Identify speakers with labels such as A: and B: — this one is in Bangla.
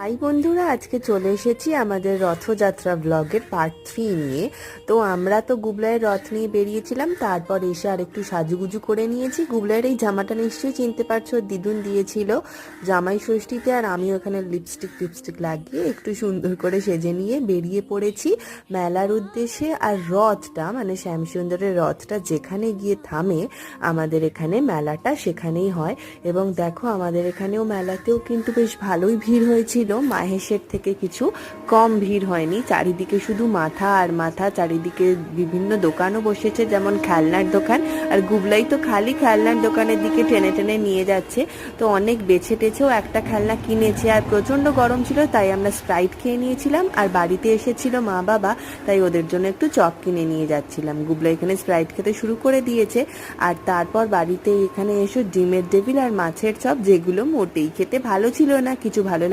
A: হাই বন্ধুরা, আজকে চলে এসেছি আমাদের রথযাত্রা ব্লগের পার্ট 3 নিয়ে। তো আমরা তো গুবলাইয়ের রথ নিয়ে বেরিয়েছিলাম, তারপর এসে আর একটু সাজুগুজু করে নিয়েছি। গুবলাইয়ের এই জামাটা নিশ্চয়ই চিনতে পারছো, দিদুন দিয়েছিল জামাই ষষ্ঠীতে, আর আমি ওখানে লিপস্টিক লাগিয়ে একটু সুন্দর করে সেজে নিয়ে বেরিয়ে পড়েছি মেলার উদ্দেশ্যে। আর রথটা মানে শ্যামসুন্দরের রথটা যেখানে গিয়ে থামে আমাদের এখানে মেলাটা, সেখানেই হয়। এবং দেখো আমাদের এখানেও মেলাতেও কিন্তু বেশ ভালোই ভিড় হয়েছিল, মাহেশের থেকে কিছু কম ভিড় হয়নি। চারিদিকে শুধু মাথা আর মাথা, চারিদিকে বিভিন্ন দোকানও বসেছে, যেমন খেলনার দোকান। আর গুবলাই তো খালি খেলনার দোকানের দিকে টেনে টেনে নিয়ে যাচ্ছে। তো অনেক বেছে টেছেও একটা খেলনা কিনেছে। আর প্রচণ্ড গরম ছিল, তাই আমরা স্প্রাইট খেয়ে নিয়েছিলাম। আর বাড়িতে এসেছিল মা বাবা, তাই ওদের জন্য একটু চপ কিনে নিয়ে যাচ্ছিলাম। গুবলাই এখানে স্প্রাইট খেতে শুরু করে দিয়েছে। আর তারপর বাড়িতে এখানে এসে ডিমের ডেভিল আর মাছের চপ, যেগুলো মোটেই খেতে ভালো ছিল না, কিছু ভালো লাগলে